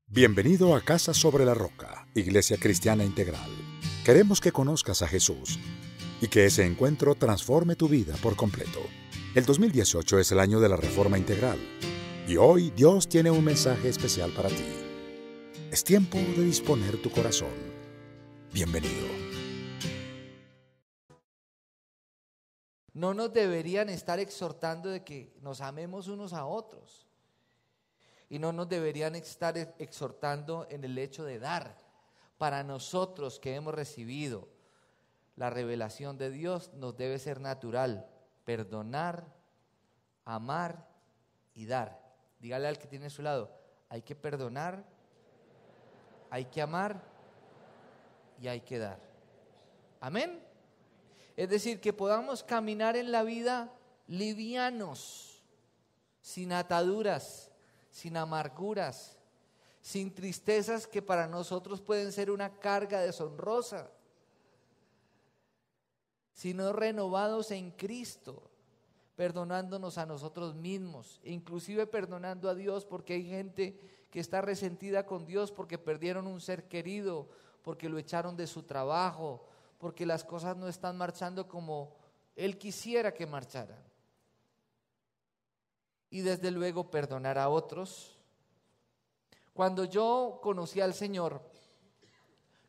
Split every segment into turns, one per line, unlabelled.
Bienvenido a Casa sobre la Roca, Iglesia Cristiana Integral. Queremos que conozcas a Jesús y que ese encuentro transforme tu vida por completo. El 2018 es el año de la Reforma Integral y hoy Dios tiene un mensaje especial para ti. Es tiempo de disponer tu corazón. Bienvenido.
No nos deberían estar exhortando de que nos amemos unos a otros. Y no nos deberían estar exhortando en el hecho de dar. Para nosotros que hemos recibido la revelación de Dios, nos debe ser natural perdonar, amar y dar. Dígale al que tiene a su lado, hay que perdonar, hay que amar y hay que dar. Amén. Es decir, que podamos caminar en la vida livianos, sin ataduras, sin amarguras, sin tristezas que para nosotros pueden ser una carga deshonrosa, sino renovados en Cristo, perdonándonos a nosotros mismos, inclusive perdonando a Dios, porque hay gente que está resentida con Dios porque perdieron un ser querido, porque lo echaron de su trabajo, porque las cosas no están marchando como Él quisiera que marcharan. Y desde luego perdonar a otros. Cuando yo conocí al Señor,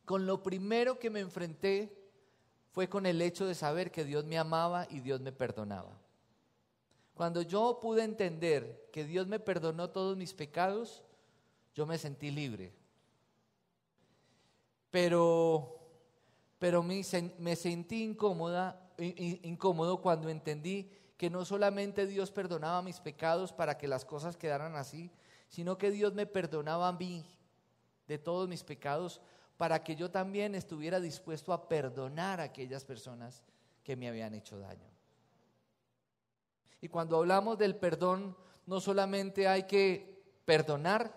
con lo primero que me enfrenté fue con el hecho de saber que Dios me amaba y Dios me perdonaba. Cuando yo pude entender que Dios me perdonó todos mis pecados, yo me sentí libre. Pero me sentí incómodo cuando entendí que no solamente Dios perdonaba mis pecados para que las cosas quedaran así, sino que Dios me perdonaba a mí de todos mis pecados para que yo también estuviera dispuesto a perdonar a aquellas personas que me habían hecho daño. Y cuando hablamos del perdón, no solamente hay que perdonar,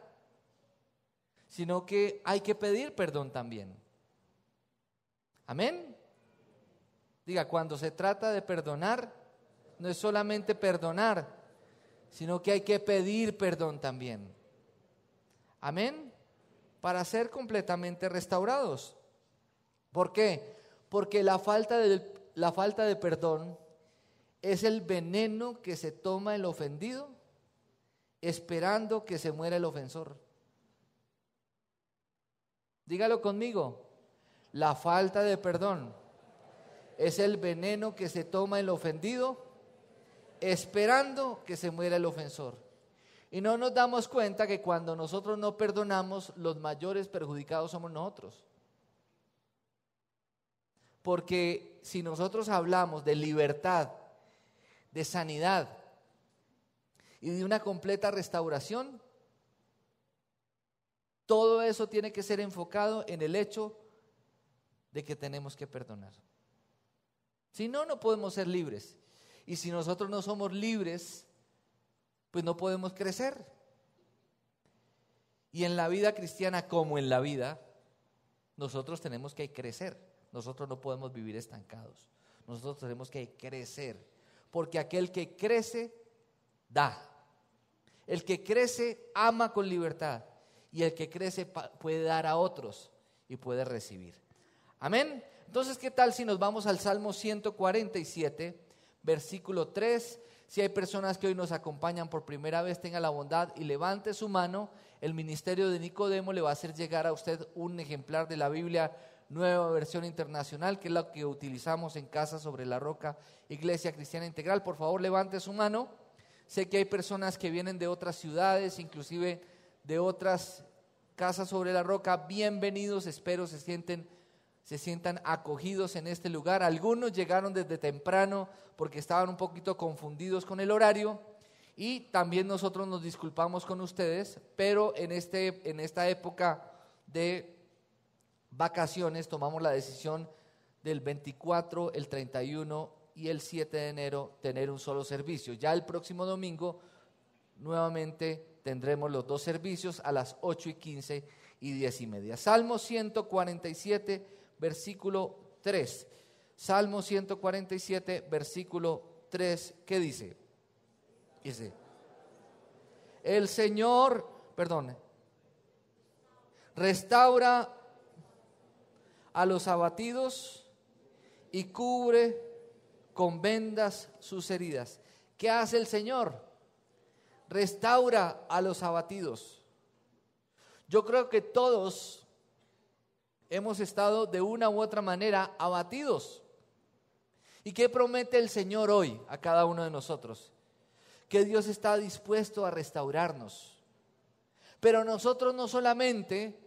sino que hay que pedir perdón también. Amén. Diga, cuando se trata de perdonar, no es solamente perdonar, sino que hay que pedir perdón también. Amén. Para ser completamente restaurados. ¿Por qué? Porque la falta de perdón es el veneno que se toma el ofendido esperando que se muera el ofensor. Dígalo conmigo. La falta de perdón es el veneno que se toma el ofendido esperando que se muera el ofensor. Y no nos damos cuenta que cuando nosotros no perdonamos, los mayores perjudicados somos nosotros. Porque si nosotros hablamos de libertad, de sanidad y de una completa restauración, todo eso tiene que ser enfocado en el hecho de que tenemos que perdonar. Si no, no podemos ser libres. Y si nosotros no somos libres, pues no podemos crecer. Y en la vida cristiana, como en la vida, nosotros tenemos que crecer. Nosotros no podemos vivir estancados. Nosotros tenemos que crecer. Porque aquel que crece, da. El que crece, ama con libertad. Y el que crece puede dar a otros y puede recibir. Amén. Entonces, ¿qué tal si nos vamos al Salmo 147, versículo 3? Si hay personas que hoy nos acompañan por primera vez, tenga la bondad y levante su mano. El ministerio de Nicodemo le va a hacer llegar a usted un ejemplar de la Biblia Nueva Versión Internacional, que es la que utilizamos en Casa sobre la Roca, Iglesia Cristiana Integral. Por favor, levante su mano. Sé que hay personas que vienen de otras ciudades, inclusive de otras Casas sobre la Roca. Bienvenidos, espero se sientan acogidos en este lugar. Algunos llegaron desde temprano porque estaban un poquito confundidos con el horario y también nosotros nos disculpamos con ustedes, pero en esta época de vacaciones tomamos la decisión del 24, el 31 y el 7 de enero tener un solo servicio. Ya el próximo domingo nuevamente tendremos los dos servicios a las 8:15 y 10:30. Salmo 147, versículo 3. Salmo 147, versículo 3, ¿qué dice? Dice, el Señor, perdón, Restaura a los abatidos y cubre con vendas sus heridas. ¿Qué hace el Señor? Restaura a los abatidos. Yo creo que todos hemos estado de una u otra manera abatidos. ¿Y qué promete el Señor hoy a cada uno de nosotros? Que Dios está dispuesto a restaurarnos. Pero nosotros no solamente,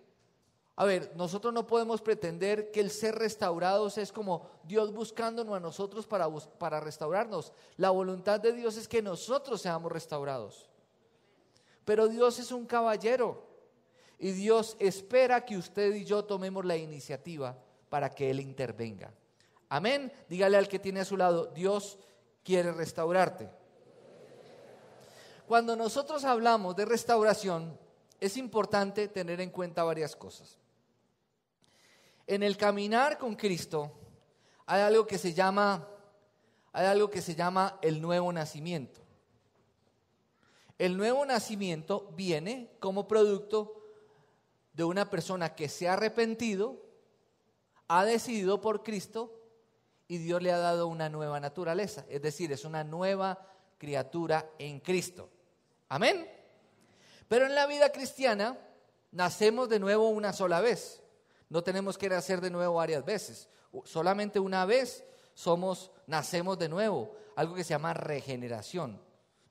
nosotros no podemos pretender que el ser restaurados es como Dios buscándonos a nosotros para restaurarnos. La voluntad de Dios es que nosotros seamos restaurados. Pero Dios es un caballero y Dios espera que usted y yo tomemos la iniciativa para que Él intervenga. Amén. Dígale al que tiene a su lado, Dios quiere restaurarte. Cuando nosotros hablamos de restauración, es importante tener en cuenta varias cosas. En el caminar con Cristo hay algo que se llama el nuevo nacimiento. El nuevo nacimiento viene como producto de una persona que se ha arrepentido, ha decidido por Cristo y Dios le ha dado una nueva naturaleza. Es decir, es una nueva criatura en Cristo. Amén. Pero en la vida cristiana nacemos de nuevo una sola vez. No tenemos que nacer de nuevo varias veces. Solamente una vez nacemos de nuevo. Algo que se llama regeneración.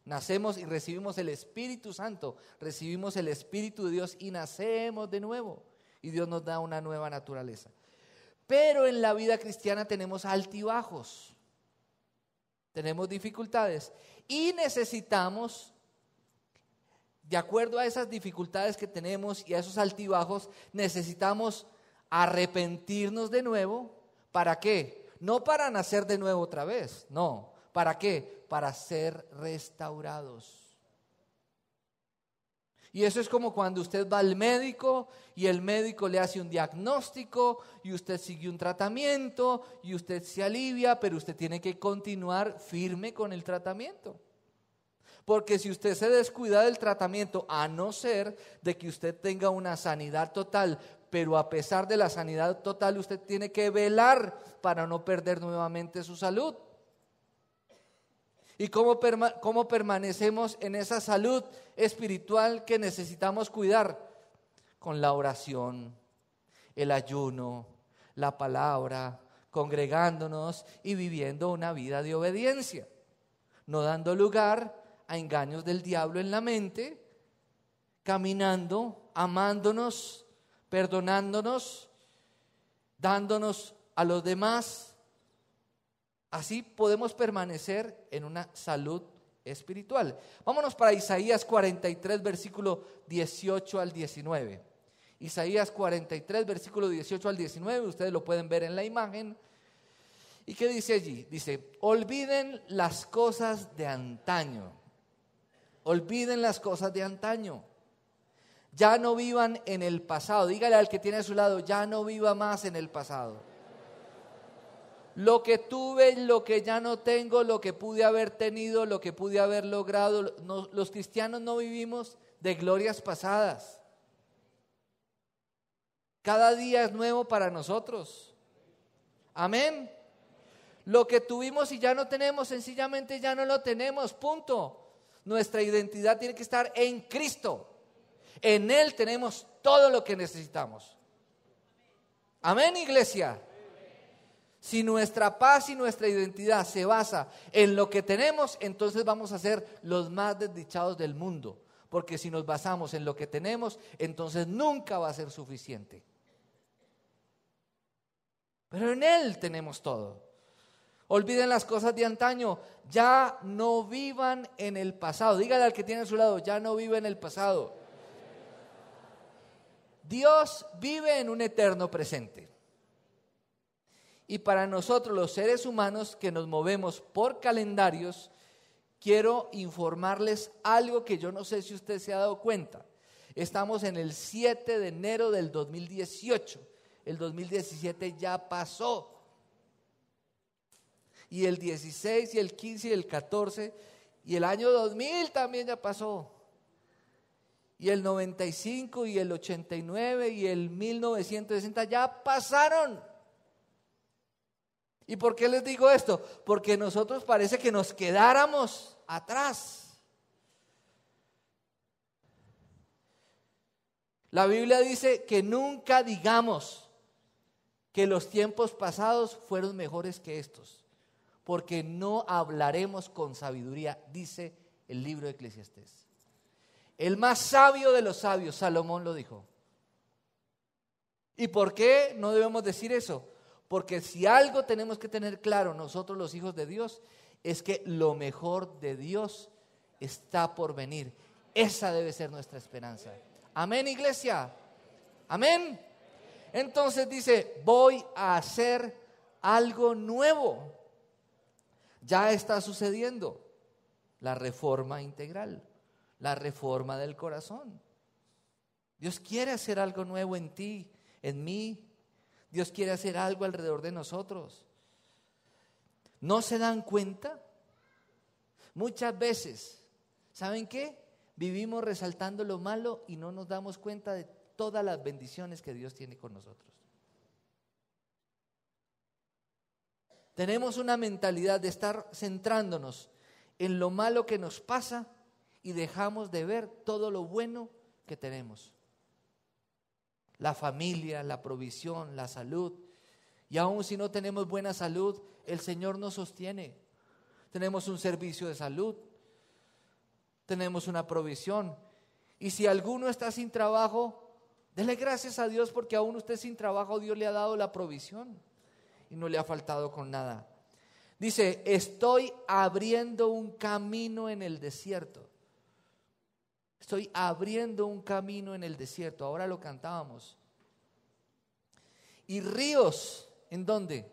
Nacemos y recibimos el Espíritu Santo. Recibimos el Espíritu de Dios y nacemos de nuevo. Y Dios nos da una nueva naturaleza. Pero en la vida cristiana tenemos altibajos. Tenemos dificultades. Y necesitamos, de acuerdo a esas dificultades que tenemos y a esos altibajos, necesitamos arrepentirnos de nuevo. ¿Para qué? No para nacer de nuevo otra vez, no. ¿Para qué? Para ser restaurados. Y eso es como cuando usted va al médico y el médico le hace un diagnóstico y usted sigue un tratamiento y usted se alivia, pero usted tiene que continuar firme con el tratamiento. Porque si usted se descuida del tratamiento, a no ser de que usted tenga una sanidad total, pero a pesar de la sanidad total, usted tiene que velar para no perder nuevamente su salud. ¿Y cómo permanecemos en esa salud espiritual que necesitamos cuidar? Con la oración, el ayuno, la palabra, congregándonos y viviendo una vida de obediencia, no dando lugar a engaños del diablo en la mente, caminando, amándonos, perdonándonos, dándonos a los demás. Así podemos permanecer en una salud espiritual. Vámonos para Isaías 43, versículo 18 al 19. Isaías 43, versículo 18 al 19, ustedes lo pueden ver en la imagen. ¿Y qué dice allí? Dice, olviden las cosas de antaño. Olviden las cosas de antaño. Ya no vivan en el pasado. Dígale al que tiene a su lado, ya no viva más en el pasado. Lo que tuve, lo que ya no tengo, lo que pude haber tenido, lo que pude haber logrado. No, los cristianos no vivimos de glorias pasadas. Cada día es nuevo para nosotros. Amén. Lo que tuvimos y ya no tenemos, sencillamente ya no lo tenemos, punto. Nuestra identidad tiene que estar en Cristo. En Él tenemos todo lo que necesitamos. Amén, iglesia. Si nuestra paz y nuestra identidad se basa en lo que tenemos, entonces vamos a ser los más desdichados del mundo. Porque si nos basamos en lo que tenemos, entonces nunca va a ser suficiente. Pero en Él tenemos todo. Olviden las cosas de antaño, ya no vivan en el pasado. Dígale al que tiene a su lado, ya no vive en el pasado. Dios vive en un eterno presente. Y para nosotros los seres humanos que nos movemos por calendarios, quiero informarles algo que yo no sé si usted se ha dado cuenta. Estamos en el 7 de enero del 2018. El 2017 ya pasó. Y el 16 y el 15 y el 14 y el año 2000 también ya pasó. y el 95 y el 89 y el 1960 ya pasaron. ¿Y por qué les digo esto? Porque nosotros parece que nos quedáramos atrás. La Biblia dice que nunca digamos que los tiempos pasados fueron mejores que estos, porque no hablaremos con sabiduría, dice el libro de Eclesiastés. El más sabio de los sabios, Salomón, lo dijo. ¿Y por qué no debemos decir eso? Porque si algo tenemos que tener claro nosotros los hijos de Dios, es que lo mejor de Dios está por venir. Esa debe ser nuestra esperanza. Amén, iglesia. Amén. Entonces dice, voy a hacer algo nuevo. Ya está sucediendo la reforma integral, la reforma del corazón. Dios quiere hacer algo nuevo en ti, en mí. Dios quiere hacer algo alrededor de nosotros. ¿No se dan cuenta? Muchas veces, ¿saben qué? Vivimos resaltando lo malo y no nos damos cuenta de todas las bendiciones que Dios tiene con nosotros. Tenemos una mentalidad de estar centrándonos en lo malo que nos pasa y dejamos de ver todo lo bueno que tenemos. La familia, la provisión, la salud. Y aun si no tenemos buena salud, el Señor nos sostiene. Tenemos un servicio de salud, tenemos una provisión. Y si alguno está sin trabajo, dele gracias a Dios, porque aún usted sin trabajo, Dios le ha dado la provisión y no le ha faltado con nada. Dice, estoy abriendo un camino en el desierto. Estoy abriendo un camino en el desierto. Ahora lo cantábamos. Y ríos, ¿en dónde?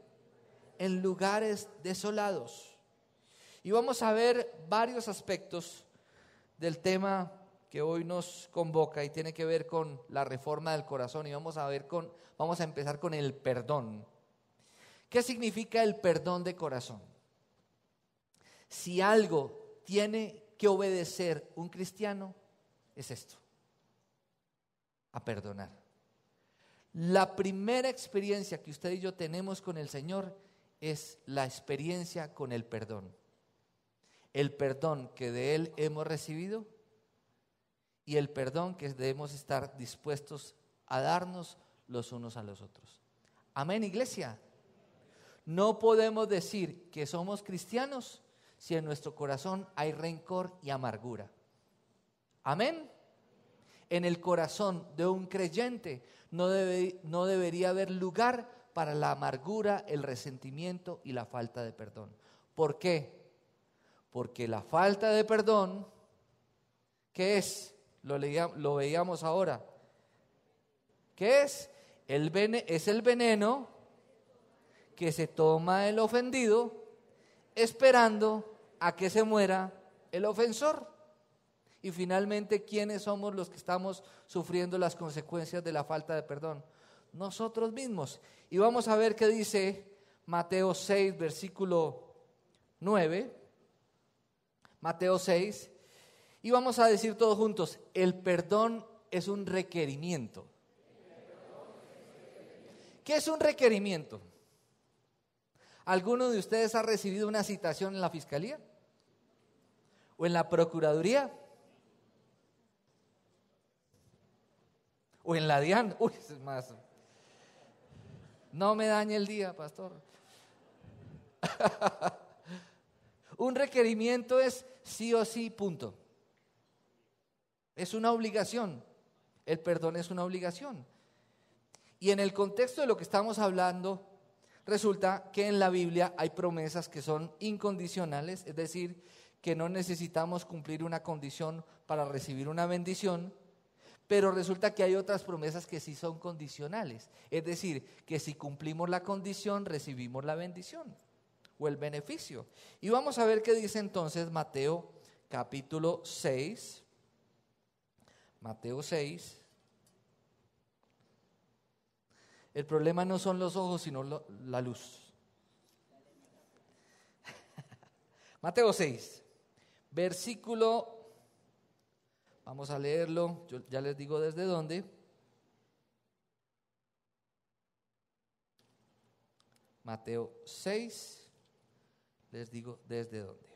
En lugares desolados. Y vamos a ver varios aspectos del tema que hoy nos convoca y tiene que ver con la reforma del corazón. Y vamos a empezar con el perdón. ¿Qué significa el perdón de corazón? Si algo tiene que obedecer un cristiano, es esto: a perdonar. La primera experiencia que usted y yo tenemos con el Señor es la experiencia con el perdón. El perdón que de Él hemos recibido y el perdón que debemos estar dispuestos a darnos los unos a los otros. Amén, iglesia. No podemos decir que somos cristianos si en nuestro corazón hay rencor y amargura. Amén. En el corazón de un creyente no debería haber lugar para la amargura, el resentimiento y la falta de perdón. ¿Por qué? Porque la falta de perdón, ¿qué es? Lo veíamos ahora. ¿Qué es? Es el veneno que se toma el ofendido esperando a que se muera el ofensor. Y finalmente, ¿quiénes somos los que estamos sufriendo las consecuencias de la falta de perdón? Nosotros mismos. Y vamos a ver qué dice Mateo 6, versículo 9. Mateo 6. Y vamos a decir todos juntos, el perdón es un requerimiento. ¿Qué es un requerimiento? ¿Alguno de ustedes ha recibido una citación en la fiscalía? ¿O en la procuraduría? ¿O en la DIAN? Uy, es más. No me dañe el día, pastor. Un requerimiento es sí o sí, punto. Es una obligación. El perdón es una obligación. Y en el contexto de lo que estamos hablando, resulta que en la Biblia hay promesas que son incondicionales, es decir, que no necesitamos cumplir una condición para recibir una bendición, pero resulta que hay otras promesas que sí son condicionales, es decir, que si cumplimos la condición recibimos la bendición o el beneficio. Y vamos a ver qué dice entonces Mateo capítulo 6. Mateo 6. El problema no son los ojos, sino la luz. Mateo 6, versículo, Vamos a leerlo, yo ya les digo desde dónde. Mateo 6, les digo desde dónde.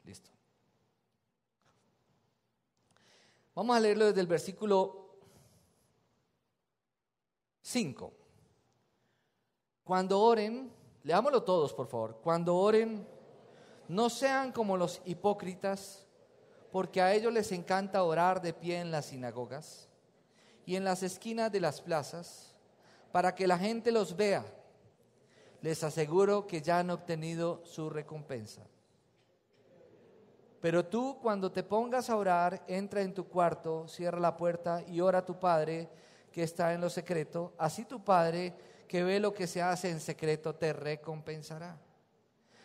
Listo. Vamos a leerlo desde el versículo 5. Cuando oren, leámoslo todos por favor. Cuando oren, no sean como los hipócritas, porque a ellos les encanta orar de pie en las sinagogas y en las esquinas de las plazas, para que la gente los vea. Les aseguro que ya han obtenido su recompensa. Pero tú, cuando te pongas a orar, entra en tu cuarto, cierra la puerta y ora a tu Padre que está en lo secreto. Así tu Padre, que ve lo que se hace en secreto, te recompensará.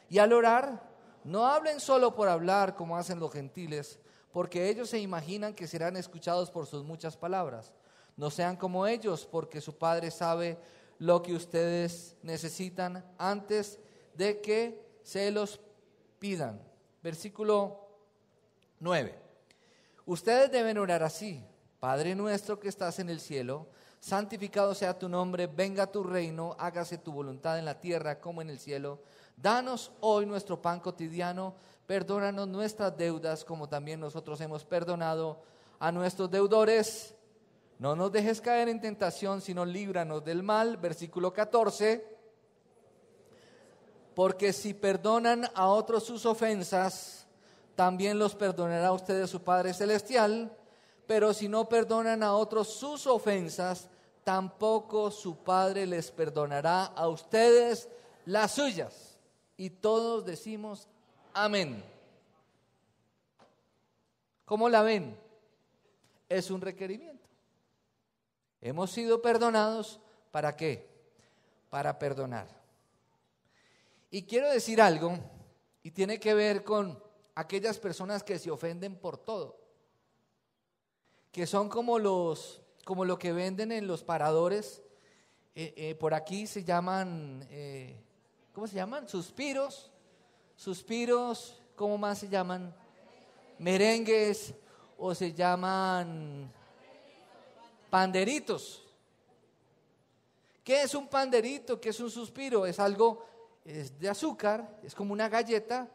Y al orar, no hablen solo por hablar como hacen los gentiles, porque ellos se imaginan que serán escuchados por sus muchas palabras. No sean como ellos, porque su Padre sabe lo que ustedes necesitan antes de que se los pidan. Versículo 9. Ustedes deben orar así: Padre nuestro que estás en el cielo, santificado sea tu nombre, venga tu reino, hágase tu voluntad en la tierra como en el cielo. Danos hoy nuestro pan cotidiano, perdónanos nuestras deudas como también nosotros hemos perdonado a nuestros deudores. No nos dejes caer en tentación, sino líbranos del mal. Versículo 14. Porque si perdonan a otros sus ofensas, también los perdonará a ustedes su Padre Celestial. Pero si no perdonan a otros sus ofensas, tampoco su Padre les perdonará a ustedes las suyas. Y todos decimos amén. ¿Cómo la ven? Es un requerimiento. Hemos sido perdonados, ¿para qué? Para perdonar. Y quiero decir algo, y tiene que ver con aquellas personas que se ofenden por todo, que son como lo que venden en los paradores, por aquí se llaman, ¿cómo se llaman? Suspiros, ¿cómo más se llaman? Merengues, o se llaman panderitos. ¿Qué es un panderito? ¿Qué es un suspiro? Es algo, es de azúcar, es como una galleta,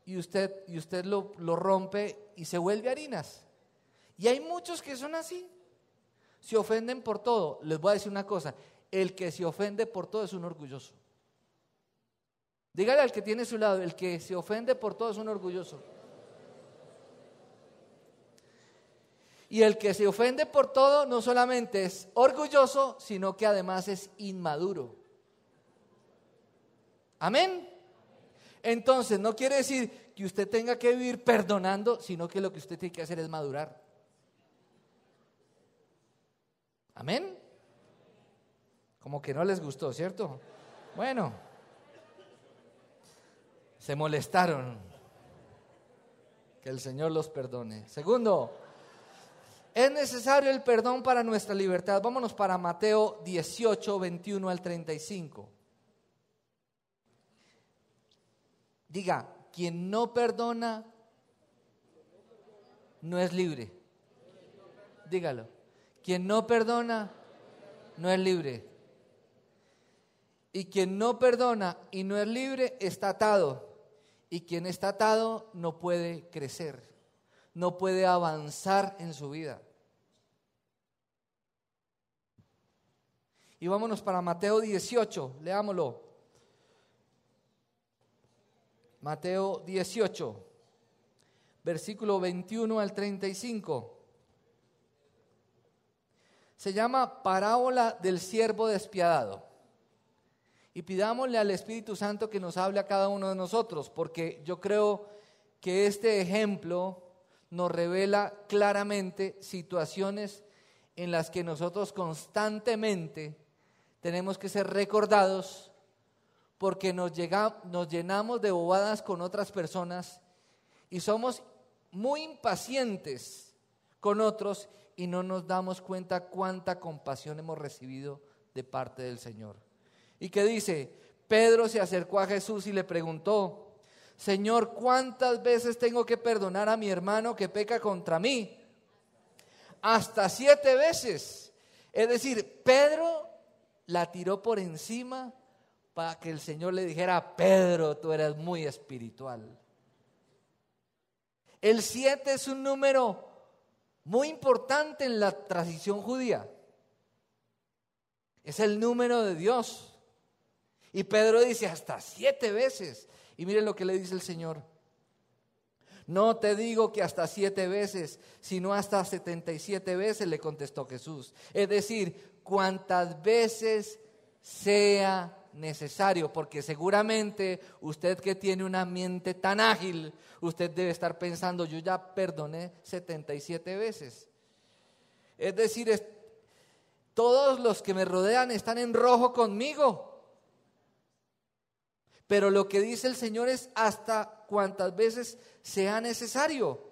y usted lo rompe y se vuelve harinas. Y hay muchos que son así, se ofenden por todo. Les voy a decir una cosa: el que se ofende por todo es un orgulloso. Dígale al que tiene a su lado: el que se ofende por todo es un orgulloso. Y el que se ofende por todo no solamente es orgulloso, sino que además es inmaduro. ¿Amén? Entonces no quiere decir que usted tenga que vivir perdonando, sino que lo que usted tiene que hacer es madurar. ¿Amén? Como que no les gustó, ¿cierto? Bueno, se molestaron. Que el Señor los perdone. Segundo, es necesario el perdón para nuestra libertad. Vámonos para Mateo 18, 21 al 35. Diga: quien no perdona no es libre. Dígalo: quien no perdona no es libre. Y quien no perdona y no es libre está atado. Y quien está atado no puede crecer, no puede avanzar en su vida. Y vámonos para Mateo 18, leámoslo. Mateo 18, versículo 21 al 35. Se llama parábola del siervo despiadado. Y pidámosle al Espíritu Santo que nos hable a cada uno de nosotros, porque yo creo que este ejemplo nos revela claramente situaciones en las que nosotros constantemente tenemos que ser recordados, porque nos llenamos de bobadas con otras personas y somos muy impacientes con otros y no nos damos cuenta cuánta compasión hemos recibido de parte del Señor. ¿Y qué dice? Pedro se acercó a Jesús y le preguntó: Señor, ¿cuántas veces tengo que perdonar a mi hermano que peca contra mí? Hasta 7 veces. Es decir, Pedro la tiró por encima para que el Señor le dijera: Pedro, tú eres muy espiritual. El 7 es un número muy importante en la tradición judía. Es el número de Dios. Y Pedro dice hasta 7 veces. Y miren lo que le dice el Señor: no te digo que hasta 7 veces, sino hasta 77 veces, le contestó Jesús. Es decir, cuantas veces sea necesario, porque seguramente usted, que tiene una mente tan ágil, usted debe estar pensando: yo ya perdoné 77 veces. Es decir, todos los que me rodean están en rojo conmigo. Pero lo que dice el Señor es hasta cuantas veces sea necesario.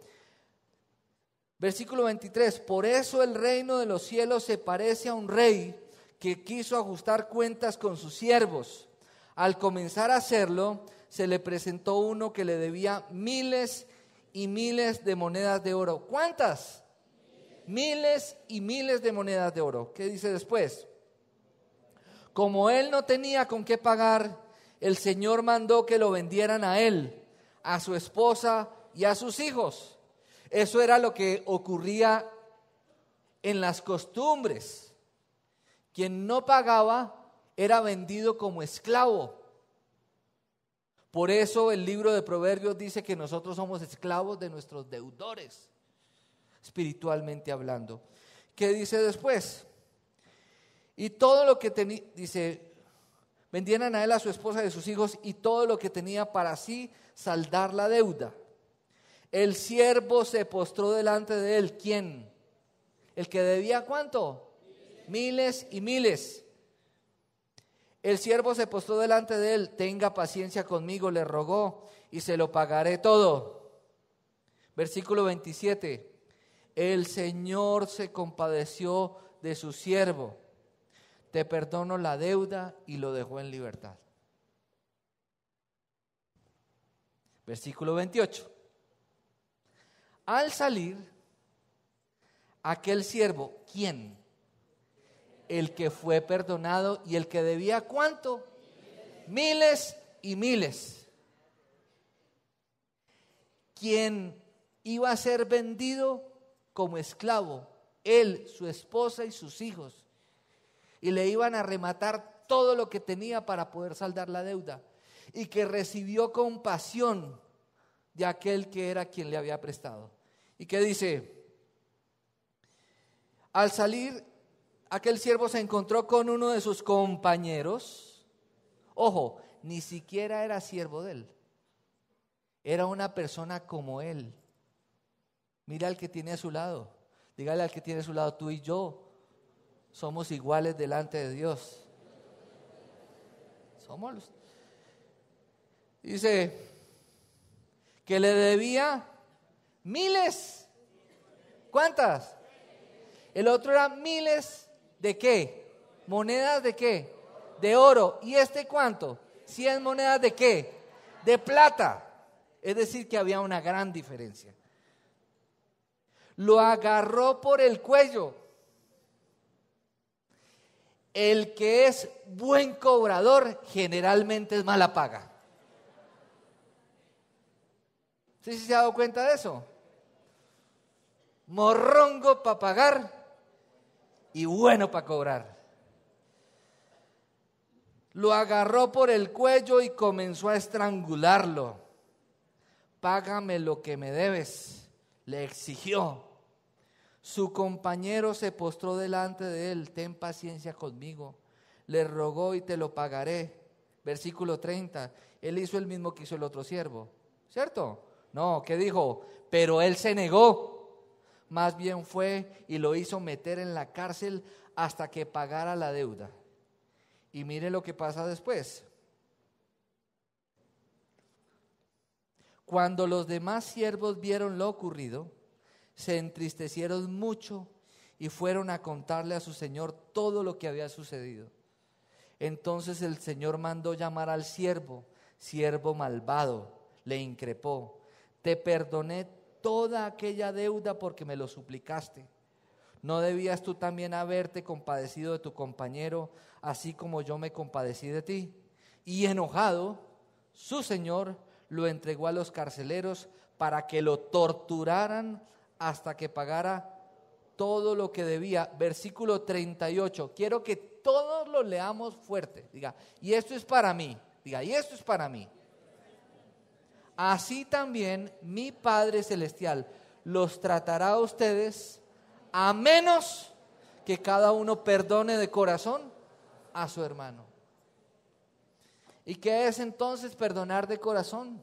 Versículo 23: por eso el reino de los cielos se parece a un rey que quiso ajustar cuentas con sus siervos. Al comenzar a hacerlo, se le presentó uno que le debía miles y miles de monedas de oro. ¿Cuántas? Miles y miles de monedas de oro. ¿Qué dice después? Como él no tenía con qué pagar, el Señor mandó que lo vendieran a él, a su esposa y a sus hijos. Eso era lo que ocurría en las costumbres. Quien no pagaba era vendido como esclavo. Por eso el libro de Proverbios dice que nosotros somos esclavos de nuestros deudores, espiritualmente hablando. ¿Qué dice después? Y todo lo que tenía, dice, vendieran a él, a su esposa y a sus hijos, y todo lo que tenía para sí saldar la deuda. El siervo se postró delante de él. ¿Quién? El que debía, ¿cuánto? Miles y miles. El siervo se postró delante de él. Tenga paciencia conmigo, le rogó, y se lo pagaré todo. Versículo 27. El Señor se compadeció de su siervo. Te perdono la deuda, y lo dejó en libertad. Versículo 28. Al salir, aquel siervo, ¿quién? El que fue perdonado y el que debía, ¿cuánto? Miles y miles. Quien iba a ser vendido como esclavo, él, su esposa y sus hijos, y le iban a rematar todo lo que tenía para poder saldar la deuda, y que recibió compasión de aquel que era quien le había prestado. ¿Y qué dice? Al salir, aquel siervo se encontró con uno de sus compañeros. Ojo, ni siquiera era siervo de él. Era una persona como él. Mira al que tiene a su lado. Dígale al que tiene a su lado: tú y yo somos iguales delante de Dios. Somos los. Dice que le debía miles. ¿Cuántas? El otro era miles de ¿qué? ¿Monedas de qué? De oro. ¿Y este cuánto? 100 monedas de ¿qué? De plata. Es decir, que había una gran diferencia. Lo agarró por el cuello. El que es buen cobrador generalmente es mala paga. ¿Sí se ha dado cuenta de eso? Morrongo para pagar y bueno para cobrar. Lo agarró por el cuello y comenzó a estrangularlo. Págame lo que me debes, le exigió. Su compañero se postró delante de él. Ten paciencia conmigo, le rogó, y te lo pagaré. Versículo 30. Él hizo el mismo que hizo el otro siervo, ¿cierto? No, ¿qué dijo? Pero él se negó. Más bien fue y lo hizo meter en la cárcel hasta que pagara la deuda. Y mire lo que pasa después. Cuando los demás siervos vieron lo ocurrido, se entristecieron mucho y fueron a contarle a su señor todo lo que había sucedido. Entonces el Señor mandó llamar al siervo malvado. le increpó: te perdoné toda aquella deuda porque me lo suplicaste. ¿No debías tú también haberte compadecido de tu compañero, así como yo me compadecí de ti? Y enojado, su señor lo entregó a los carceleros para que lo torturaran hasta que pagara todo lo que debía. Versículo 38. Quiero que todos lo leamos fuerte. Diga, y esto es para mí. Diga, y esto es para mí. Así también mi Padre Celestial los tratará a ustedes, a menos que cada uno perdone de corazón a su hermano. ¿Y qué es entonces perdonar de corazón?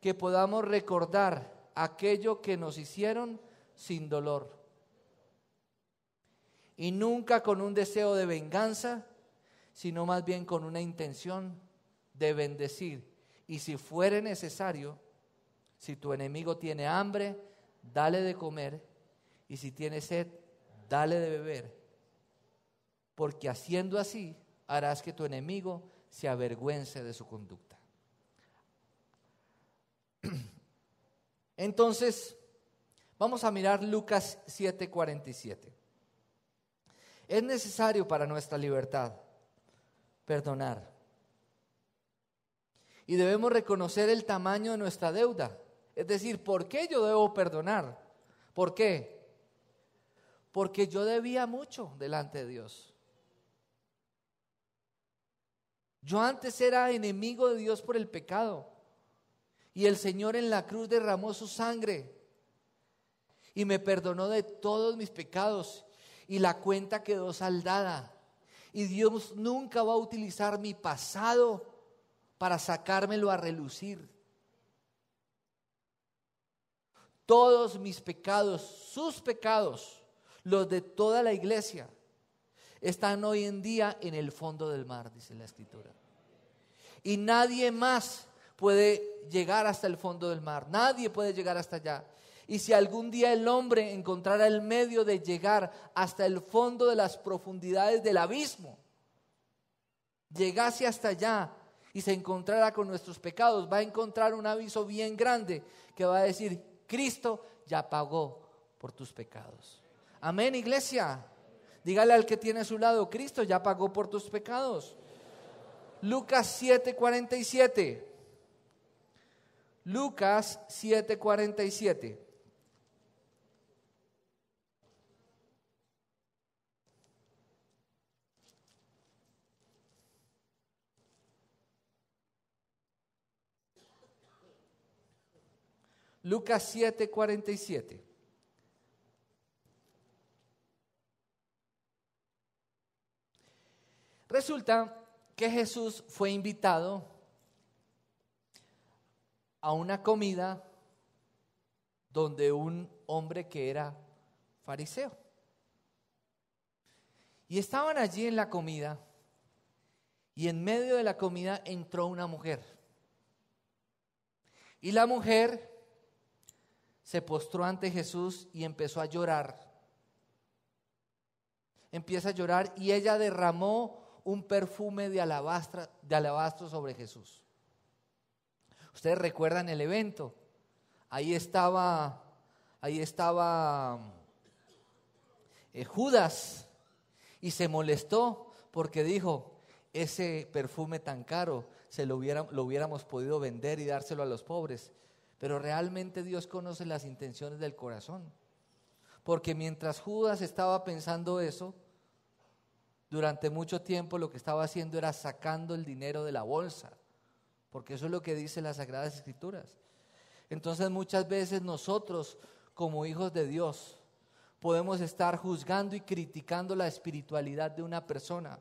Que podamos recordar aquello que nos hicieron sin dolor. Y nunca con un deseo de venganza, sino más bien con una intención de bendecir. Y si fuere necesario, si tu enemigo tiene hambre, dale de comer. Y si tiene sed, dale de beber. Porque haciendo así, harás que tu enemigo se avergüence de su conducta. Entonces, vamos a mirar Lucas 7:47. Es necesario para nuestra libertad perdonar. Y debemos reconocer el tamaño de nuestra deuda. Es decir, ¿por qué yo debo perdonar? ¿Por qué? Porque yo debía mucho delante de Dios. Yo antes era enemigo de Dios por el pecado. Y el Señor en la cruz derramó su sangre y me perdonó de todos mis pecados. Y la cuenta quedó saldada. Y Dios nunca va a utilizar mi pasado para sacármelo a relucir. Todos mis pecados, sus pecados, los de toda la iglesia, están hoy en día en el fondo del mar, dice la Escritura. Y nadie más puede llegar hasta el fondo del mar. Nadie puede llegar hasta allá. Y si algún día el hombre encontrara el medio de llegar hasta el fondo de las profundidades del abismo, llegase hasta allá y se encontrara con nuestros pecados, va a encontrar un aviso bien grande que va a decir: Cristo ya pagó por tus pecados. Amén, iglesia. Dígale al que tiene a su lado: Cristo ya pagó por tus pecados. Lucas 7:47. Lucas 7:47. Lucas 7:47. Resulta que Jesús fue invitado a una comida donde un hombre que era fariseo. Y estaban allí en la comida, y en medio de la comida entró una mujer. Y la mujer se postró ante Jesús y empezó a llorar. Empieza a llorar y ella derramó un perfume de alabastro sobre Jesús. Ustedes recuerdan el evento. Ahí estaba Judas y se molestó porque dijo: ese perfume tan caro lo hubiéramos podido vender y dárselo a los pobres. Pero realmente Dios conoce las intenciones del corazón. Porque mientras Judas estaba pensando eso, durante mucho tiempo lo que estaba haciendo era sacando el dinero de la bolsa. Porque eso es lo que dice las Sagradas Escrituras. Entonces muchas veces nosotros, como hijos de Dios, podemos estar juzgando y criticando la espiritualidad de una persona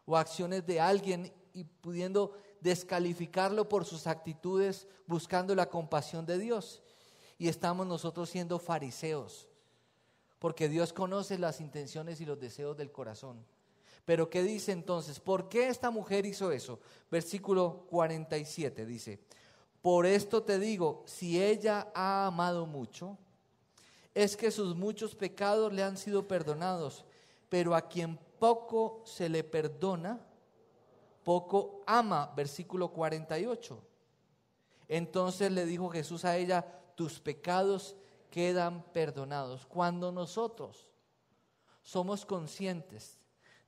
o acciones de alguien y pudiendo descalificarlo por sus actitudes, buscando la compasión de Dios. Y estamos nosotros siendo fariseos, porque Dios conoce las intenciones y los deseos del corazón. Pero ¿qué dice entonces? ¿Por qué esta mujer hizo eso? Versículo 47 dice: por esto te digo, si ella ha amado mucho, es que sus muchos pecados le han sido perdonados. Pero a quien poco se le perdona, poco ama. Versículo 48. Entonces le dijo Jesús a ella: tus pecados quedan perdonados. Cuando nosotros somos conscientes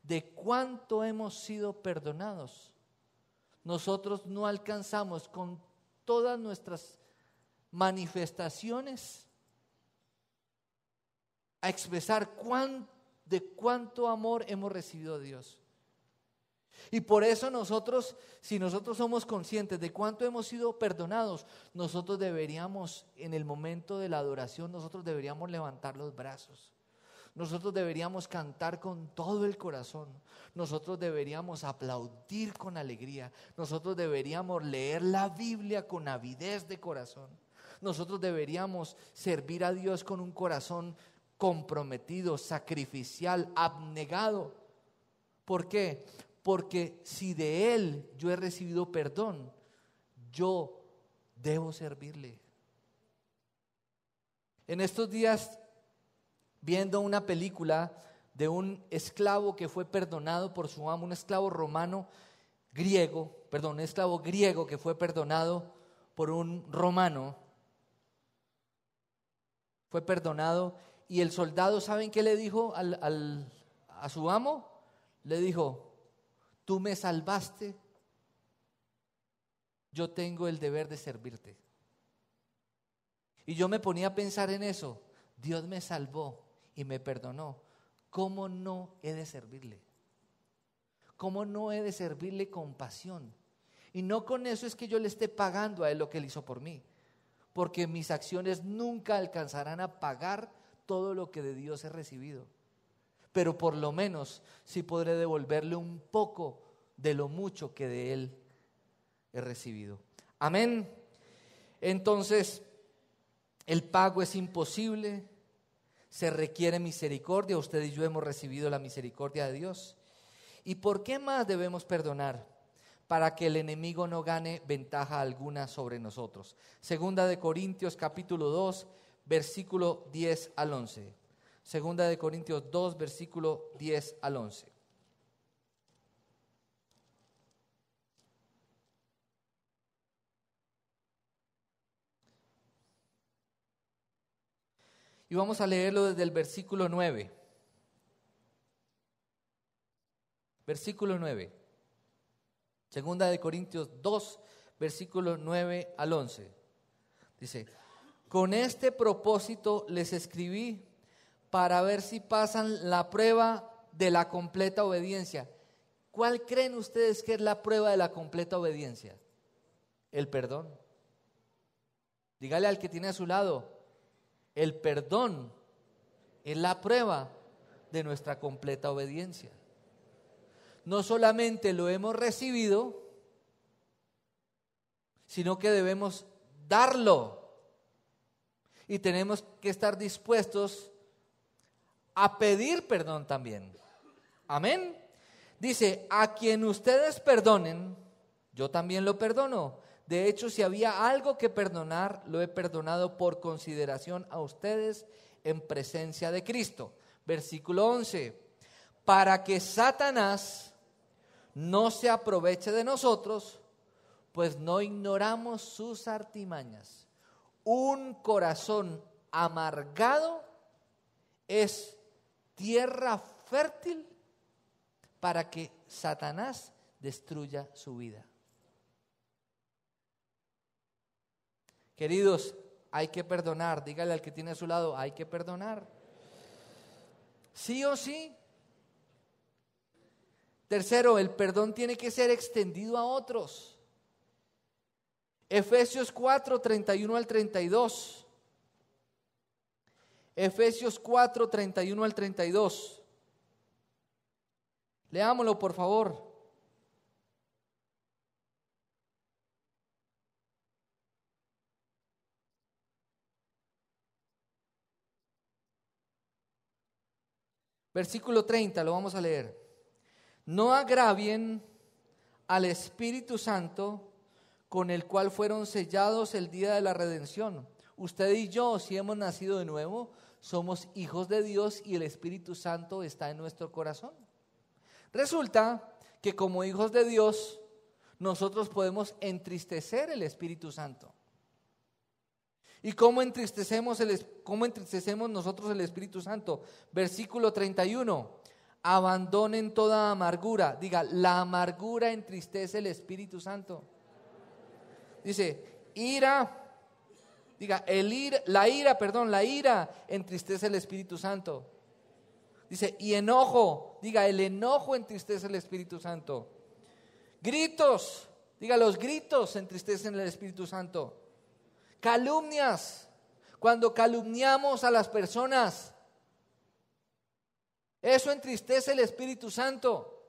de cuánto hemos sido perdonados, nosotros no alcanzamos con todas nuestras manifestaciones a expresar de cuánto amor hemos recibido de Dios. Y por eso nosotros, si nosotros somos conscientes de cuánto hemos sido perdonados, nosotros deberíamos, en el momento de la adoración, nosotros deberíamos levantar los brazos. Nosotros deberíamos cantar con todo el corazón. Nosotros deberíamos aplaudir con alegría. Nosotros deberíamos leer la Biblia con avidez de corazón. Nosotros deberíamos servir a Dios con un corazón comprometido, sacrificial, abnegado. ¿Por qué? Porque si de Él yo he recibido perdón, yo debo servirle. En estos días, viendo una película de un esclavo que fue perdonado por su amo, un esclavo griego que fue perdonado por un romano, fue perdonado, y el soldado, ¿saben qué le dijo a su amo? Le dijo: tú me salvaste, yo tengo el deber de servirte. Y yo me ponía a pensar en eso. Dios me salvó y me perdonó. ¿Cómo no he de servirle? ¿Cómo no he de servirle con pasión? Y no con eso es que yo le esté pagando a Él lo que Él hizo por mí, porque mis acciones nunca alcanzarán a pagar todo lo que de Dios he recibido. Pero por lo menos sí podré devolverle un poco de lo mucho que de Él he recibido. Amén. Entonces, el pago es imposible, se requiere misericordia. Usted y yo hemos recibido la misericordia de Dios. ¿Y por qué más debemos perdonar? Para que el enemigo no gane ventaja alguna sobre nosotros. Segunda de Corintios capítulo 2, versículo 10 al 11. Segunda de Corintios 2, versículo 10 al 11. Y vamos a leerlo desde el versículo 9. Versículo 9. Segunda de Corintios 2, versículo 9 al 11. Dice: con este propósito les escribí, para ver si pasan la prueba de la completa obediencia. ¿Cuál creen ustedes que es la prueba de la completa obediencia? El perdón. Dígale al que tiene a su lado: el perdón es la prueba de nuestra completa obediencia. No solamente lo hemos recibido, sino que debemos darlo. Y tenemos que estar dispuestos a pedir perdón también. Amén. Dice: a quien ustedes perdonen, yo también lo perdono. De hecho, si había algo que perdonar, lo he perdonado por consideración a ustedes en presencia de Cristo. Versículo 11. Para que Satanás no se aproveche de nosotros, pues no ignoramos sus artimañas. Un corazón amargado es tierra fértil para que Satanás destruya su vida. Queridos, hay que perdonar. Dígale al que tiene a su lado: hay que perdonar. Sí o sí. Tercero, el perdón tiene que ser extendido a otros. Efesios 4, 31 al 32. Efesios 4, 31 al 32. Leámoslo, por favor. Versículo 30, lo vamos a leer. No agravien al Espíritu Santo, con el cual fueron sellados el día de la redención. Usted y yo, si hemos nacido de nuevo, somos hijos de Dios y el Espíritu Santo está en nuestro corazón. Resulta que como hijos de Dios, nosotros podemos entristecer el Espíritu Santo. ¿Y cómo entristecemos nosotros el Espíritu Santo? Versículo 31. Abandonen toda amargura. Diga, la amargura entristece el Espíritu Santo. Dice, ira. Diga, la ira entristece el Espíritu Santo. Dice, y enojo. Diga, el enojo entristece el Espíritu Santo. Gritos. Diga, los gritos entristecen el Espíritu Santo. Calumnias, cuando calumniamos a las personas, eso entristece el Espíritu Santo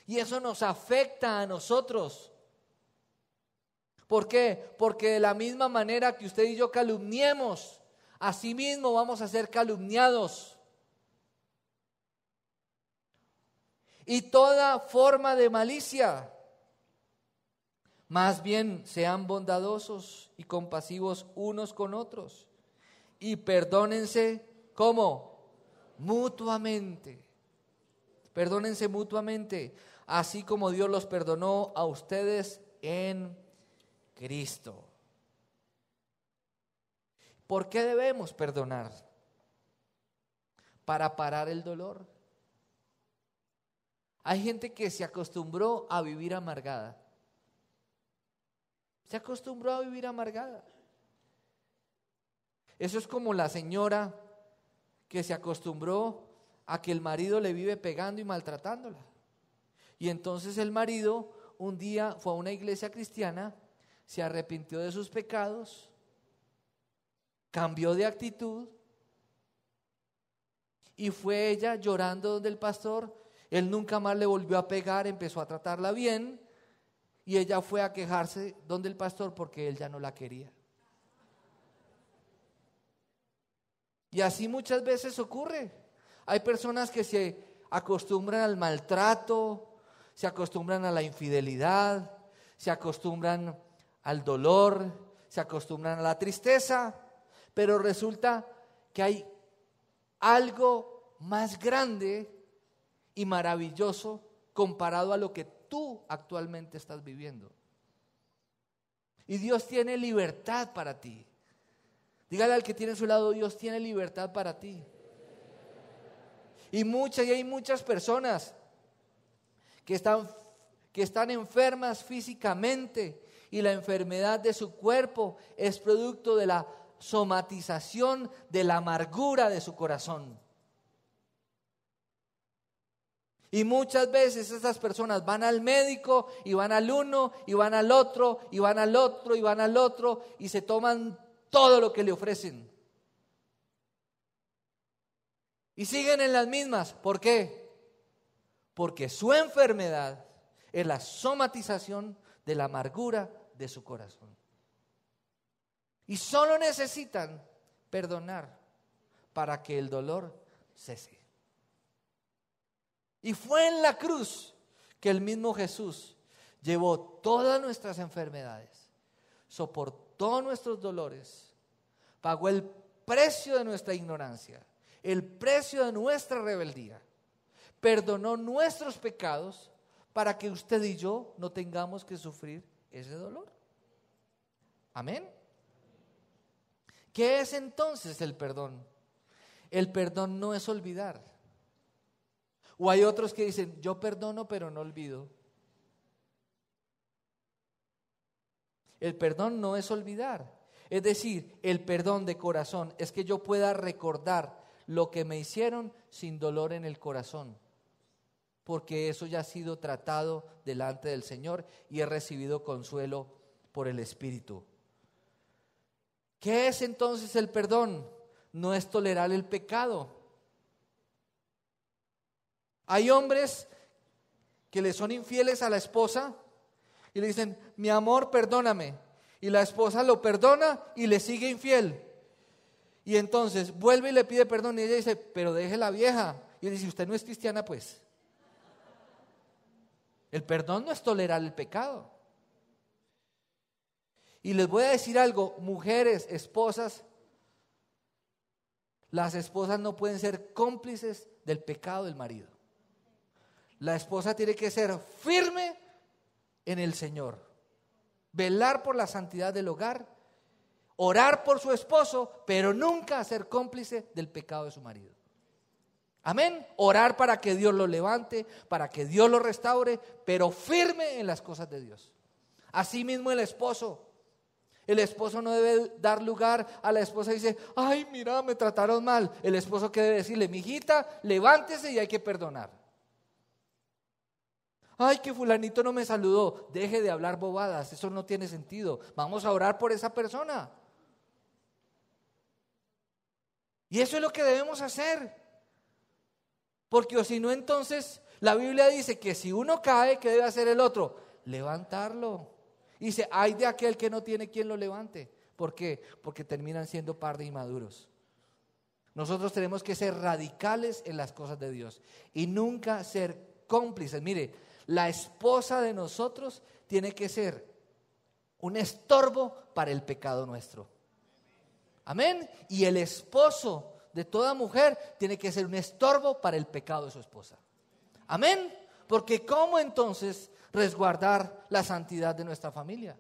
y eso nos afecta a nosotros. ¿Por qué? Porque de la misma manera que usted y yo calumniemos, así mismo vamos a ser calumniados. Y toda forma de malicia. Más bien sean bondadosos y compasivos unos con otros y perdónense, ¿cómo? Mutuamente. Perdónense mutuamente, así como Dios los perdonó a ustedes en Cristo. ¿Por qué debemos perdonar? Para parar el dolor. Hay gente que se acostumbró a vivir amargada. Se acostumbró a vivir amargada. Eso es como la señora que se acostumbró a que el marido le vive pegando y maltratándola. Y entonces el marido un día fue a una iglesia cristiana, se arrepintió de sus pecados, cambió de actitud y fue ella llorando donde el pastor. Él nunca más le volvió a pegar, empezó a tratarla bien. Y ella fue a quejarse donde el pastor porque él ya no la quería. Y así muchas veces ocurre. Hay personas que se acostumbran al maltrato, se acostumbran a la infidelidad, se acostumbran al dolor, se acostumbran a la tristeza, pero resulta que hay algo más grande y maravilloso comparado a lo que tú actualmente estás viviendo. Y Dios tiene libertad para ti. Dígale al que tiene a su lado, Dios tiene libertad para ti. Y hay muchas personas que están enfermas físicamente y la enfermedad de su cuerpo es producto de la somatización de la amargura de su corazón. Y muchas veces esas personas van al médico y van al uno y van al otro y van al otro y van al otro y se toman todo lo que le ofrecen. Y siguen en las mismas. ¿Por qué? Porque su enfermedad es la somatización de la amargura de su corazón. Y solo necesitan perdonar para que el dolor cese. Y fue en la cruz que el mismo Jesús llevó todas nuestras enfermedades, soportó nuestros dolores, pagó el precio de nuestra ignorancia, el precio de nuestra rebeldía, perdonó nuestros pecados para que usted y yo no tengamos que sufrir ese dolor. Amén. ¿Qué es entonces el perdón? El perdón no es olvidar. O hay otros que dicen, yo perdono pero no olvido. El perdón no es olvidar. Es decir, el perdón de corazón es que yo pueda recordar lo que me hicieron sin dolor en el corazón. Porque eso ya ha sido tratado delante del Señor y he recibido consuelo por el Espíritu. ¿Qué es entonces el perdón? No es tolerar el pecado. Hay hombres que le son infieles a la esposa y le dicen, mi amor, perdóname. Y la esposa lo perdona y le sigue infiel. Y entonces vuelve y le pide perdón y ella dice, pero deje la vieja. Y él dice, usted no es cristiana, pues. El perdón no es tolerar el pecado. Y les voy a decir algo, mujeres, esposas, las esposas no pueden ser cómplices del pecado del marido. La esposa tiene que ser firme en el Señor, velar por la santidad del hogar, orar por su esposo, pero nunca ser cómplice del pecado de su marido. Amén. Orar para que Dios lo levante, para que Dios lo restaure, pero firme en las cosas de Dios. Asimismo el esposo. El esposo no debe dar lugar a la esposa y dice, ay, mira, me trataron mal. El esposo que debe decirle, mijita, levántese y hay que perdonar. Ay, que fulanito no me saludó. Deje de hablar bobadas, eso no tiene sentido. Vamos a orar por esa persona. Y eso es lo que debemos hacer. Porque o si no, entonces la Biblia dice que si uno cae, ¿qué debe hacer el otro? Levantarlo. Y dice, ay de aquel que no tiene quien lo levante. ¿Por qué? Porque terminan siendo par de inmaduros. Nosotros tenemos que ser radicales en las cosas de Dios y nunca ser cómplices. Mire, la esposa de nosotros tiene que ser un estorbo para el pecado nuestro. Amén. Y el esposo de toda mujer tiene que ser un estorbo para el pecado de su esposa. Amén. Porque ¿cómo entonces resguardar la santidad de nuestra familia?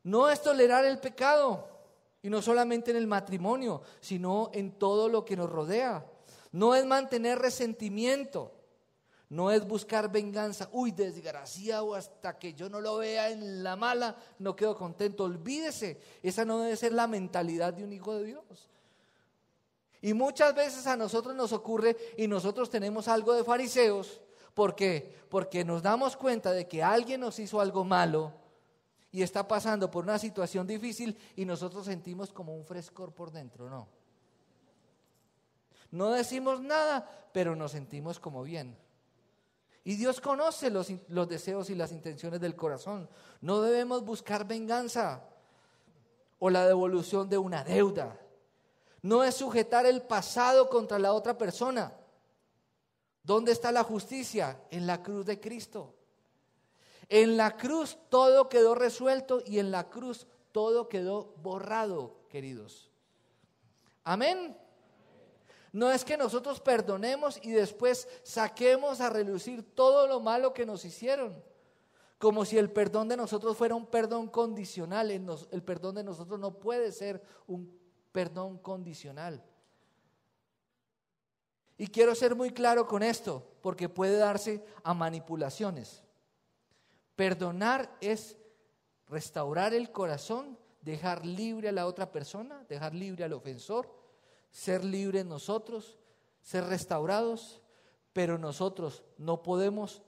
No es tolerar el pecado, y no solamente en el matrimonio, sino en todo lo que nos rodea. No es mantener resentimiento, no es buscar venganza. Uy, desgraciado, hasta que yo no lo vea en la mala, no quedo contento. Olvídese, esa no debe ser la mentalidad de un hijo de Dios. Y muchas veces a nosotros nos ocurre y nosotros tenemos algo de fariseos. ¿Por qué? Porque nos damos cuenta de que alguien nos hizo algo malo y está pasando por una situación difícil y nosotros sentimos como un frescor por dentro, ¿no? No decimos nada, pero nos sentimos como bien. Y Dios conoce los deseos y las intenciones del corazón. No debemos buscar venganza o la devolución de una deuda. No es sujetar el pasado contra la otra persona. ¿Dónde está la justicia? En la cruz de Cristo. En la cruz todo quedó resuelto y en la cruz todo quedó borrado, queridos. Amén. No es que nosotros perdonemos y después saquemos a relucir todo lo malo que nos hicieron, como si el perdón de nosotros fuera un perdón condicional. El perdón de nosotros no puede ser un perdón condicional. Y quiero ser muy claro con esto, porque puede darse a manipulaciones. Perdonar es restaurar el corazón, dejar libre a la otra persona, dejar libre al ofensor, ser libres nosotros, ser restaurados, pero nosotros no podemos,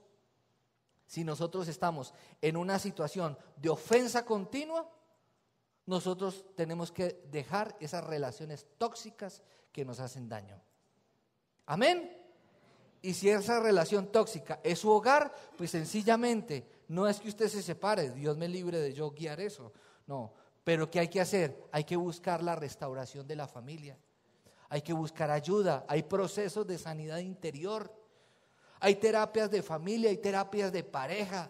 si nosotros estamos en una situación de ofensa continua, nosotros tenemos que dejar esas relaciones tóxicas que nos hacen daño. Amén. Y si esa relación tóxica es su hogar, pues sencillamente no es que usted se separe, Dios me libre de yo guiar eso, no. Pero ¿qué hay que hacer? Hay que buscar la restauración de la familia. Hay que buscar ayuda, hay procesos de sanidad interior, hay terapias de familia, hay terapias de pareja.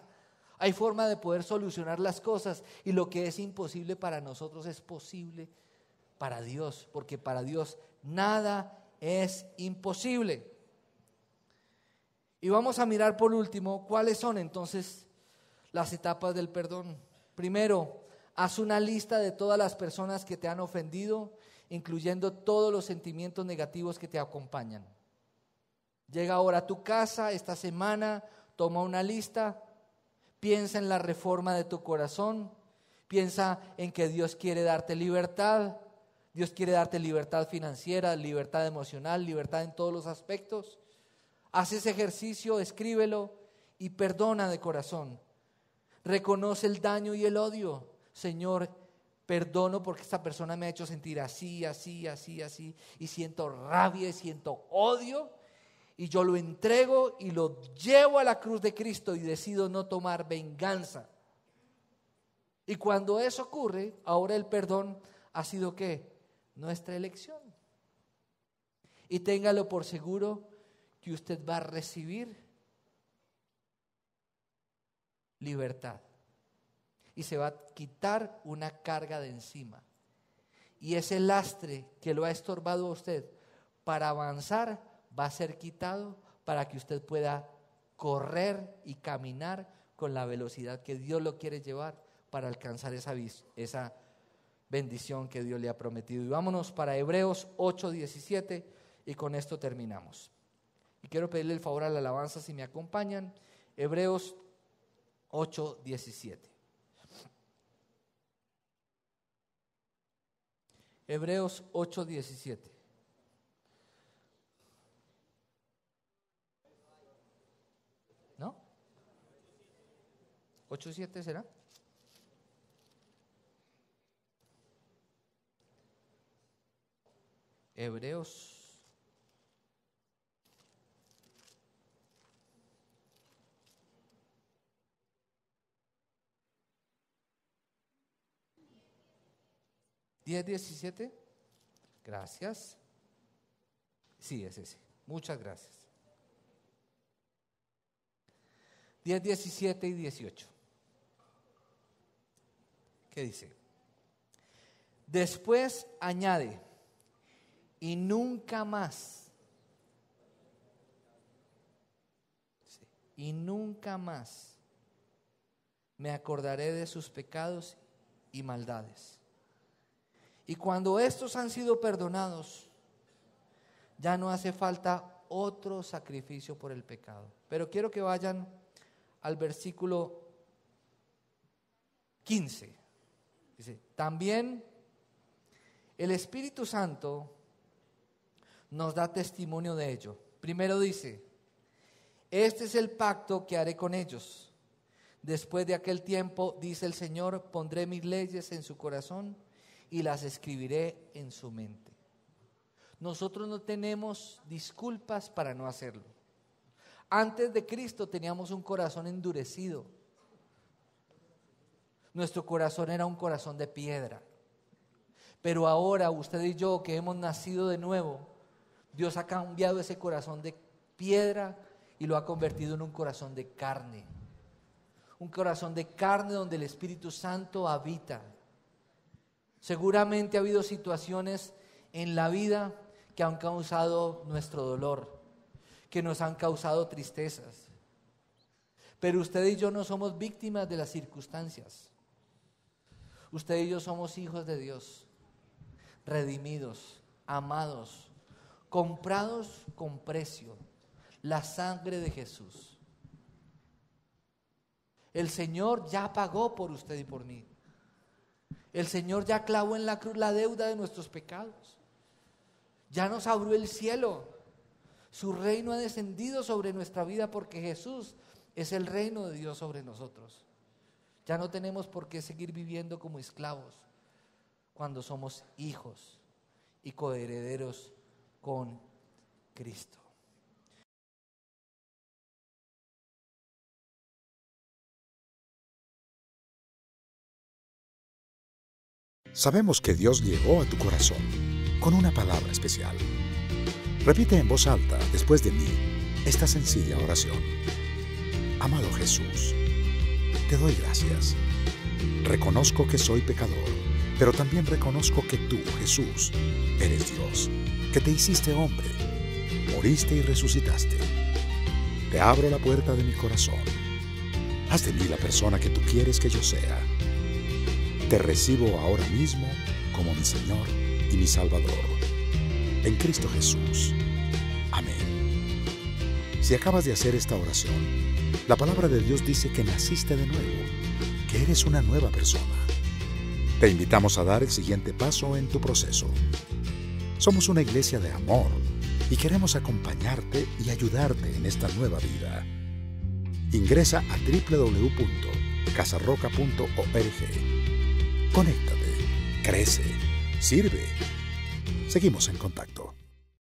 Hay forma de poder solucionar las cosas y lo que es imposible para nosotros es posible para Dios, porque para Dios nada es imposible. Y vamos a mirar por último cuáles son entonces las etapas del perdón. Primero, haz una lista de todas las personas que te han ofendido, incluyendo todos los sentimientos negativos que te acompañan. Llega ahora a tu casa esta semana, toma una lista. Piensa en la reforma de tu corazón, piensa en que Dios quiere darte libertad, Dios quiere darte libertad financiera, libertad emocional, libertad en todos los aspectos. Haz ese ejercicio, escríbelo y perdona de corazón. Reconoce el daño y el odio. Señor, perdono porque esta persona me ha hecho sentir así, así, así, así, y siento rabia y siento odio. Y yo lo entrego y lo llevo a la cruz de Cristo y decido no tomar venganza. Y cuando eso ocurre, ahora el perdón ha sido ¿qué? Nuestra elección. Y téngalo por seguro que usted va a recibir libertad. Y se va a quitar una carga de encima. Y ese lastre que lo ha estorbado a usted para avanzar va a ser quitado para que usted pueda correr y caminar con la velocidad que Dios lo quiere llevar para alcanzar esa bendición que Dios le ha prometido. Y vámonos para Hebreos 8:17 y con esto terminamos. Y quiero pedirle el favor a la alabanza si me acompañan. Hebreos 8:17. Hebreos 8:17. ¿No? ¿8:7 será? Hebreos 10:17. Gracias. Sí, es ese. Muchas gracias. 10:17 y 18. ¿Qué dice? Después añade, y nunca más. Sí, y nunca más me acordaré de sus pecados y maldades. Y cuando estos han sido perdonados, ya no hace falta otro sacrificio por el pecado. Pero quiero que vayan al versículo 15. Dice, también el Espíritu Santo nos da testimonio de ello. Primero dice, este es el pacto que haré con ellos. Después de aquel tiempo, dice el Señor, pondré mis leyes en su corazón y las escribiré en su mente. Nosotros no tenemos disculpas para no hacerlo. Antes de Cristo teníamos un corazón endurecido. Nuestro corazón era un corazón de piedra. Pero ahora usted y yo que hemos nacido de nuevo, Dios ha cambiado ese corazón de piedra y lo ha convertido en un corazón de carne. Un corazón de carne donde el Espíritu Santo habita. Seguramente ha habido situaciones en la vida que han causado nuestro dolor, que nos han causado tristezas. Pero usted y yo no somos víctimas de las circunstancias. Usted y yo somos hijos de Dios, redimidos, amados, comprados con precio, la sangre de Jesús. El Señor ya pagó por usted y por mí. El Señor ya clavó en la cruz la deuda de nuestros pecados. Ya nos abrió el cielo. Su reino ha descendido sobre nuestra vida porque Jesús es el reino de Dios sobre nosotros. Ya no tenemos por qué seguir viviendo como esclavos cuando somos hijos y coherederos con Cristo.
Sabemos que Dios llegó a tu corazón con una palabra especial. Repite en voz alta, después de mí, esta sencilla oración. Amado Jesús, te doy gracias. Reconozco que soy pecador, pero también reconozco que tú, Jesús, eres Dios, que te hiciste hombre, moriste y resucitaste. Te abro la puerta de mi corazón. Haz de mí la persona que tú quieres que yo sea. Te recibo ahora mismo como mi Señor y mi Salvador. En Cristo Jesús. Amén. Si acabas de hacer esta oración, la palabra de Dios dice que naciste de nuevo, que eres una nueva persona. Te invitamos a dar el siguiente paso en tu proceso. Somos una iglesia de amor y queremos acompañarte y ayudarte en esta nueva vida. Ingresa a www.casarroca.org. Conéctate, crece, sirve. Seguimos en contacto.